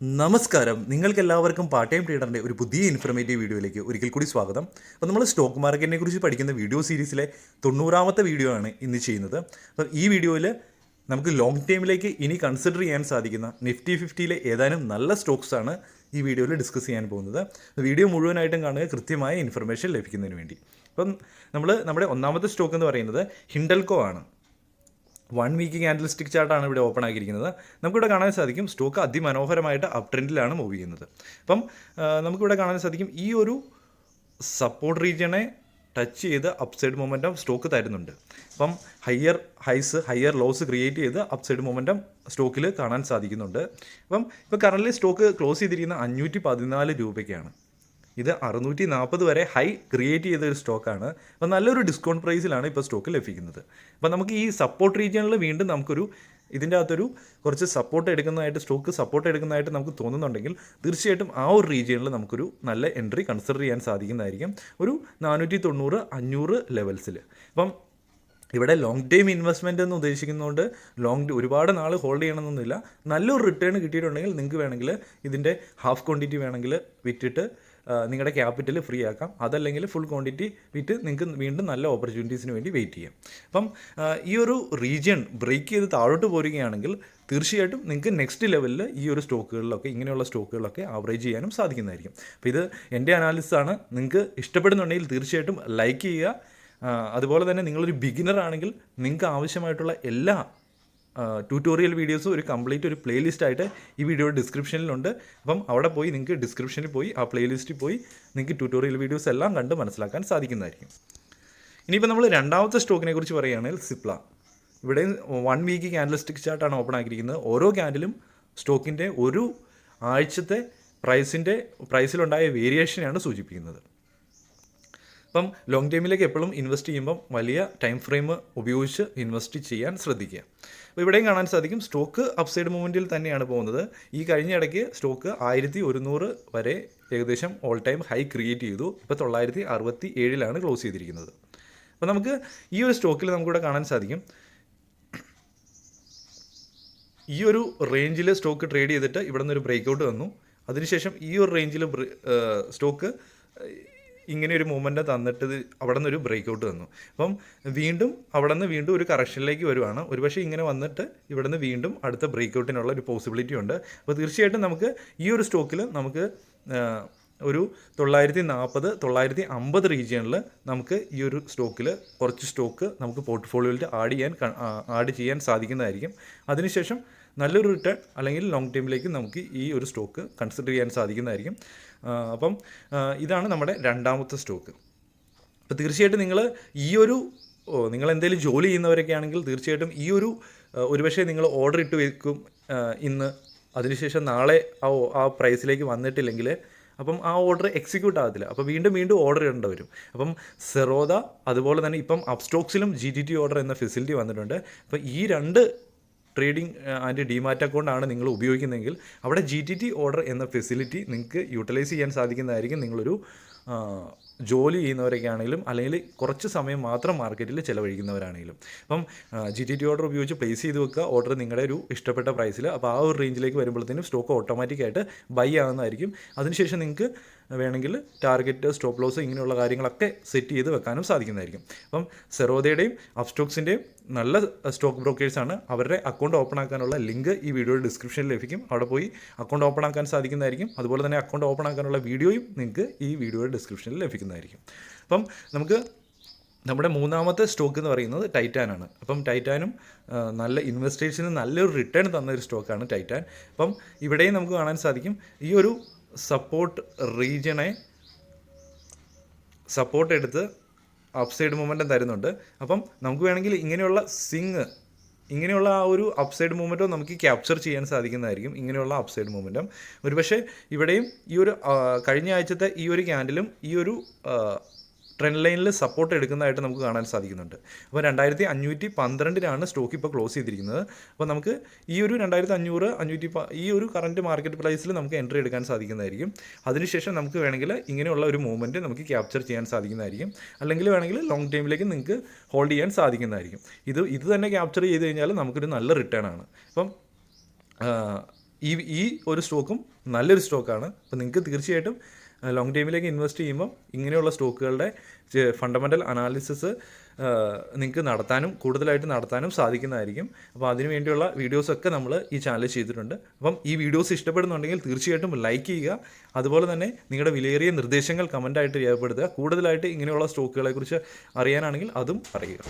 നമസ്കാരം, നിങ്ങൾക്കെല്ലാവർക്കും part time ട്രേഡറിൻ്റെ ഒരു പുതിയ ഇൻഫർമേറ്റീവ് വീഡിയോയിലേക്ക് ഒരിക്കൽ കൂടി സ്വാഗതം. അപ്പോൾ നമ്മൾ സ്റ്റോക്ക് മാർക്കറ്റിനെ കുറിച്ച് പഠിക്കുന്ന വീഡിയോ സീരീസിലെ 90ാമത്തെ വീഡിയോ ആണ് ഇന്ന് ചെയ്യുന്നത്. അപ്പോൾ ഈ വീഡിയോയിൽ നമുക്ക് ലോങ് ടൈമിലേക്ക് ഇനി കൺസിഡർ ചെയ്യാൻ സാധിക്കുന്ന നിഫ്റ്റി 50യിലെ ഏതാനും നല്ല സ്റ്റോക്സാണ് ഈ വീഡിയോയിൽ ഡിസ്കസ് ചെയ്യാൻ പോകുന്നത്. വീഡിയോ മുഴുവനായിട്ടും കാണുക, കൃത്യമായ ഇൻഫർമേഷൻ ലഭിക്കുന്നതിന് വേണ്ടി. അപ്പം നമ്മുടെ ഒന്നാമത്തെ സ്റ്റോക്ക് എന്ന് പറയുന്നത് ഹിൻഡൽകോ ആണ്. 1 വീക്ക് ക്യാൻഡിൽ സ്റ്റിക്ക് ചാർട്ടാണ് ഇവിടെ ഓപ്പൺ ആക്കിയിരിക്കുന്നത്. നമുക്കിവിടെ കാണാൻ സാധിക്കും സ്റ്റോക്ക് അതിമനോഹരമായിട്ട് അപ് ട്രെൻഡിലാണ് മൂവ് ചെയ്യുന്നത്. അപ്പം നമുക്കിവിടെ കാണാൻ സാധിക്കും ഈ ഒരു സപ്പോർട്ട് റീജിയനെ ടച്ച് ചെയ്ത് അപ്സൈഡ് മൊമെൻറ്റം സ്റ്റോക്ക് തരുന്നുണ്ട്. അപ്പം ഹയർ ഹൈസ് ഹയർ ലോസ് ക്രിയേറ്റ് ചെയ്ത് അപ്സൈഡ് മൊമെൻറ്റം സ്റ്റോക്കിൽ കാണാൻ സാധിക്കുന്നുണ്ട്. അപ്പം ഇപ്പോൾ കറൻ്റ് സ്റ്റോക്ക് ക്ലോസ് ചെയ്തിരിക്കുന്ന 514 രൂപയ്ക്കാണ്. ഇത് 640 വരെ ഹൈ ക്രിയേറ്റ് ചെയ്ത ഒരു സ്റ്റോക്കാണ്. അപ്പോൾ നല്ലൊരു ഡിസ്കൗണ്ട് പ്രൈസിലാണ് ഇപ്പോൾ സ്റ്റോക്ക് ലഭിക്കുന്നത്. അപ്പോൾ നമുക്ക് ഈ സപ്പോർട്ട് റീജിയണിൽ വീണ്ടും നമുക്കൊരു ഇതിൻ്റെ അകത്തൊരു കുറച്ച് സ്റ്റോക്ക് സപ്പോർട്ട് എടുക്കുന്നതായിട്ട് നമുക്ക് തോന്നുന്നുണ്ടെങ്കിൽ തീർച്ചയായിട്ടും ആ ഒരു റീജിയണിൽ നമുക്കൊരു നല്ല എൻട്രി കൺസിഡർ ചെയ്യാൻ സാധിക്കുന്നതായിരിക്കും. ഒരു 490, 500 ലെവൽസിൽ. അപ്പം ഇവിടെ ലോങ് ടൈം ഇൻവെസ്റ്റ്മെൻറ്റ് എന്ന് ഉദ്ദേശിക്കുന്നതുകൊണ്ട് ഒരുപാട് നാൾ ഹോൾഡ് ചെയ്യണമെന്നൊന്നുമില്ല. നല്ലൊരു റിട്ടേൺ കിട്ടിയിട്ടുണ്ടെങ്കിൽ നിങ്ങൾക്ക് വേണമെങ്കിൽ ഇതിൻ്റെ ഹാഫ് ക്വാണ്ടിറ്റി വേണമെങ്കിൽ വിറ്റിട്ട് നിങ്ങളുടെ ക്യാപിറ്റൽ ഫ്രീ ആക്കാം. അതല്ലെങ്കിൽ ഫുൾ ക്വാണ്ടിറ്റി വിറ്റ് നിങ്ങൾക്ക് വീണ്ടും നല്ല ഓപ്പർച്യൂണിറ്റീസിന് വേണ്ടി വെയിറ്റ് ചെയ്യാം. അപ്പം ഈ ഒരു റീജിയൺ ബ്രേക്ക് ചെയ്ത് താഴോട്ട് പോരുകയാണെങ്കിൽ തീർച്ചയായിട്ടും നിങ്ങൾക്ക് നെക്സ്റ്റ് ലെവലിൽ ഈ ഒരു സ്റ്റോക്കുകളിലൊക്കെ ഇങ്ങനെയുള്ള സ്റ്റോക്കുകളൊക്കെ ആവറേജ് ചെയ്യാനും സാധിക്കുന്നതായിരിക്കും. അപ്പോൾ ഇത് എൻ്റെ അനാലിസിസ് ആണ്. നിങ്ങൾക്ക് ഇഷ്ടപ്പെടുന്നുണ്ടെങ്കിൽ തീർച്ചയായിട്ടും ലൈക്ക് ചെയ്യുക. അതുപോലെ തന്നെ നിങ്ങളൊരു ബിഗിനർ ആണെങ്കിൽ നിങ്ങൾക്ക് ആവശ്യമായിട്ടുള്ള എല്ലാ ട്യൂട്ടോറിയൽ വീഡിയോസും ഒരു കംപ്ലീറ്റ് ഒരു പ്ലേലിസ്റ്റ് ആയിട്ട് ഈ വീഡിയോയുടെ ഡിസ്ക്രിപ്ഷനിലുണ്ട്. അപ്പം അവിടെ പോയി നിങ്ങൾക്ക് ഡിസ്ക്രിപ്ഷനിൽ പോയി ആ പ്ലേലിസ്റ്റിൽ പോയി നിങ്ങൾക്ക് ട്യൂട്ടോറിയൽ വീഡിയോസ് എല്ലാം കണ്ട് മനസ്സിലാക്കാൻ സാധിക്കുന്നതായിരിക്കും. ഇനിയിപ്പോൾ നമ്മൾ രണ്ടാമത്തെ സ്റ്റോക്കിനെ കുറിച്ച് പറയുകയാണെങ്കിൽ സിപ്ല. ഇവിടെ 1 വീക്ക് ക്യാൻഡിൽ സ്റ്റിക്ക് ചാർട്ടാണ് ഓപ്പൺ ആക്കിയിരിക്കുന്നത്. ഓരോ ക്യാൻഡിലും സ്റ്റോക്കിൻ്റെ ഒരു ആഴ്ചത്തെ പ്രൈസിലുണ്ടായ വേരിയേഷനെയാണ് സൂചിപ്പിക്കുന്നത്. അപ്പം ലോങ് ടൈമിലേക്ക് എപ്പോഴും ഇൻവെസ്റ്റ് ചെയ്യുമ്പം വലിയ ടൈം ഫ്രെയിം ഉപയോഗിച്ച് ഇൻവെസ്റ്റ് ചെയ്യാൻ ശ്രദ്ധിക്കുക. അപ്പോൾ ഇവിടെയും കാണാൻ സാധിക്കും സ്റ്റോക്ക് അപ്സൈഡ് മൂവ്മെൻറ്റിൽ തന്നെയാണ് പോകുന്നത്. ഈ കഴിഞ്ഞ ഇടയ്ക്ക് സ്റ്റോക്ക് 1100 വരെ ഏകദേശം ഓൾ ടൈം ഹൈ ക്രിയേറ്റ് ചെയ്തു. ഇപ്പോൾ 967 ക്ലോസ് ചെയ്തിരിക്കുന്നത്. അപ്പോൾ നമുക്ക് ഈ ഒരു സ്റ്റോക്കിൽ നമുക്കിവിടെ കാണാൻ സാധിക്കും ഈ ഒരു റേഞ്ചിൽ സ്റ്റോക്ക് ട്രേഡ് ചെയ്തിട്ട് ഇവിടെ നിന്നൊരു ബ്രേക്കൗട്ട് വന്നു. അതിനുശേഷം ഈ ഒരു റേഞ്ചിൽ സ്റ്റോക്ക് ഇങ്ങനെ ഒരു മൂവ്മെൻ്റ് തന്നിട്ട് അവിടെ നിന്നൊരു ബ്രേക്കൗട്ട് വന്നു. അപ്പം അവിടെ നിന്ന് വീണ്ടും ഒരു കറക്ഷനിലേക്ക് വരുവാണ്. ഒരുപക്ഷെ ഇങ്ങനെ വന്നിട്ട് ഇവിടെ നിന്ന് വീണ്ടും അടുത്ത ബ്രേക്കൗട്ടിനുള്ള ഒരു പോസിബിലിറ്റി ഉണ്ട്. അപ്പോൾ തീർച്ചയായിട്ടും നമുക്ക് ഈ ഒരു സ്റ്റോക്കിൽ നമുക്ക് ഒരു 940, 950 റീജിയണിൽ നമുക്ക് ഈ ഒരു സ്റ്റോക്കിൽ കുറച്ച് സ്റ്റോക്ക് നമുക്ക് പോർട്ട്ഫോളിയോയിൽ ആഡ് ചെയ്യാൻ സാധിക്കുന്നതായിരിക്കും. അതിനുശേഷം നല്ലൊരു റിട്ടേൺ അല്ലെങ്കിൽ ലോങ് ടൈമിലേക്ക് നമുക്ക് ഈ ഒരു സ്റ്റോക്ക് കൺസിഡർ ചെയ്യാൻ സാധിക്കുന്നതായിരിക്കും. അപ്പം ഇതാണ് നമ്മുടെ രണ്ടാമത്തെ സ്റ്റോക്ക്. അപ്പോൾ തീർച്ചയായിട്ടും നിങ്ങൾ എന്തെങ്കിലും ജോലി ചെയ്യുന്നവരൊക്കെ ആണെങ്കിൽ തീർച്ചയായിട്ടും ഒരുപക്ഷെ നിങ്ങൾ ഓർഡർ ഇട്ട് വെക്കും ഇന്ന്, അതിനുശേഷം നാളെ ആ പ്രൈസിലേക്ക് വന്നിട്ടില്ലെങ്കിൽ അപ്പം ആ ഓർഡർ എക്സിക്യൂട്ട് ആകത്തില്ല. അപ്പോൾ വീണ്ടും ഓർഡർ ഇടേണ്ടി വരും. അപ്പം സെറോദ അതുപോലെ തന്നെ ഇപ്പം അപ്സ്റ്റോക്സിലും GTT ഓർഡർ എന്ന ഫെസിലിറ്റി വന്നിട്ടുണ്ട്. അപ്പോൾ ഈ 2 ട്രേഡിംഗ് ആൻഡ് ഡിമാറ്റ് അക്കൗണ്ടാണ് നിങ്ങൾ ഉപയോഗിക്കുന്നതെങ്കിൽ അവിടെ GTT ഓർഡർ എന്ന ഫെസിലിറ്റി നിങ്ങൾക്ക് യൂട്ടിലൈസ് ചെയ്യാൻ സാധിക്കുന്നതായിരിക്കും. നിങ്ങളൊരു ജോലി ചെയ്യുന്നവരൊക്കെ ആണെങ്കിലും അല്ലെങ്കിൽ കുറച്ച് സമയം മാത്രം മാർക്കറ്റിൽ ചിലവഴിക്കുന്നവരാണെങ്കിലും. അപ്പം GTT ഓർഡർ ഉപയോഗിച്ച് പ്ലേസ് ചെയ്ത് വെക്കുക ഓർഡർ നിങ്ങളുടെ ഒരു ഇഷ്ടപ്പെട്ട പ്രൈസിൽ. അപ്പോൾ ആ ഒരു റേഞ്ചിലേക്ക് വരുമ്പോഴത്തേനും സ്റ്റോക്ക് ഓട്ടോമാറ്റിക്കായിട്ട് ബൈ ആകുന്നതായിരിക്കും. അതിനുശേഷം നിങ്ങൾക്ക് വേണമെങ്കിൽ ടാർഗറ്റ്, സ്റ്റോപ്പ് ലോസ് ഇങ്ങനെയുള്ള കാര്യങ്ങളൊക്കെ സെറ്റ് ചെയ്ത് വെക്കാനും സാധിക്കുന്നതായിരിക്കും. അപ്പം സെറോദയുടെയും അപ്സ്റ്റോക്സിൻ്റെയും നല്ല സ്റ്റോക്ക് ബ്രോക്കേഴ്സാണ്. അവരുടെ അക്കൗണ്ട് ഓപ്പൺ ആക്കാനുള്ള ലിങ്ക് ഈ വീഡിയോയുടെ ഡിസ്ക്രിപ്ഷനിൽ ലഭിക്കും. അവിടെ പോയി അക്കൗണ്ട് ഓപ്പൺ ആക്കാൻ സാധിക്കുന്നതായിരിക്കും. അതുപോലെ തന്നെ അക്കൗണ്ട് ഓപ്പൺ ആക്കാനുള്ള വീഡിയോയും നിങ്ങൾക്ക് ഈ വീഡിയോയുടെ ഡിസ്ക്രിപ്ഷനിൽ ലഭിക്കുന്നതായിരിക്കും. അപ്പം നമ്മുടെ മൂന്നാമത്തെ സ്റ്റോക്ക് എന്ന് പറയുന്നത് ടൈറ്റാനാണ്. അപ്പം ടൈറ്റാനും നല്ല ഇൻവെസ്റ്റേഴ്സിന് നല്ലൊരു റിട്ടേൺ തന്ന ഒരു സ്റ്റോക്കാണ് ടൈറ്റാൻ. അപ്പം ഇവിടെയും നമുക്ക് കാണാൻ സാധിക്കും ഈ ഒരു സപ്പോർട്ട് റീജിയനെ സപ്പോർട്ട് എടുത്ത് അപ്സൈഡ് മൂവ്മെൻറ്റും തരുന്നുണ്ട്. അപ്പം നമുക്ക് വേണമെങ്കിൽ ഇങ്ങനെയുള്ള ആ ഒരു അപ്സൈഡ് മൂവ്മെൻറ്റോ നമുക്ക് ക്യാപ്ചർ ചെയ്യാൻ സാധിക്കുന്നതായിരിക്കും. ഇങ്ങനെയുള്ള അപ്സൈഡ് മൂവ്മെൻറ്റും ഒരുപക്ഷെ ഇവിടെയും ഈ ഒരു കഴിഞ്ഞ ആഴ്ചത്തെ ഈ ഒരു ക്യാൻഡിലും ഈ ഒരു ട്രെൻഡ് ലൈനിൽ സപ്പോർട്ട് എടുക്കുന്നതായിട്ട് നമുക്ക് കാണാൻ സാധിക്കുന്നുണ്ട്. അപ്പോൾ 2512 സ്റ്റോക്ക് ഇപ്പോൾ ക്ലോസ് ചെയ്തിരിക്കുന്നത്. അപ്പോൾ നമുക്ക് ഈ ഒരു 2500 ഈ ഒരു കറൻറ്റ് മാർക്കറ്റ് പ്രൈസിൽ നമുക്ക് എൻട്രി എടുക്കാൻ സാധിക്കുന്നതായിരിക്കും. അതിനുശേഷം നമുക്ക് വേണമെങ്കിൽ ഇങ്ങനെയുള്ള ഒരു മൂവ്മെൻറ്റ് നമുക്ക് ക്യാപ്ചർ ചെയ്യാൻ സാധിക്കുന്നതായിരിക്കും. അല്ലെങ്കിൽ വേണമെങ്കിൽ ലോങ് ടൈമിലേക്ക് നിങ്ങൾക്ക് ഹോൾഡ് ചെയ്യാൻ സാധിക്കുന്നതായിരിക്കും. ഇത് തന്നെ ക്യാപ്ചർ ചെയ്ത് കഴിഞ്ഞാൽ നമുക്കൊരു നല്ല റിട്ടേൺ ആണ്. അപ്പം ഈ ഒരു സ്റ്റോക്കും നല്ലൊരു സ്റ്റോക്കാണ്. അപ്പോൾ നിങ്ങൾക്ക് തീർച്ചയായിട്ടും ലോങ് ടൈമിലേക്ക് ഇൻവെസ്റ്റ് ചെയ്യുമ്പം ഇങ്ങനെയുള്ള സ്റ്റോക്കുകളുടെ ഫണ്ടമെൻ്റൽ അനാലിസിസ് നിങ്ങൾക്ക് കൂടുതലായിട്ട് നടത്താനും സാധിക്കുന്നതായിരിക്കും. അപ്പോൾ അതിനു വേണ്ടിയുള്ള വീഡിയോസൊക്കെ നമ്മൾ ഈ ചാനൽ ചെയ്തിട്ടുണ്ട്. അപ്പം ഈ വീഡിയോസ് ഇഷ്ടപ്പെടുന്നുണ്ടെങ്കിൽ തീർച്ചയായിട്ടും ലൈക്ക് ചെയ്യുക. അതുപോലെ തന്നെ നിങ്ങളുടെ വിലയേറിയ നിർദ്ദേശങ്ങൾ കമൻ്റായിട്ട് രേഖപ്പെടുത്തുക. കൂടുതലായിട്ട് ഇങ്ങനെയുള്ള സ്റ്റോക്കുകളെക്കുറിച്ച് അറിയാനാണെങ്കിൽ അതും പറയുക.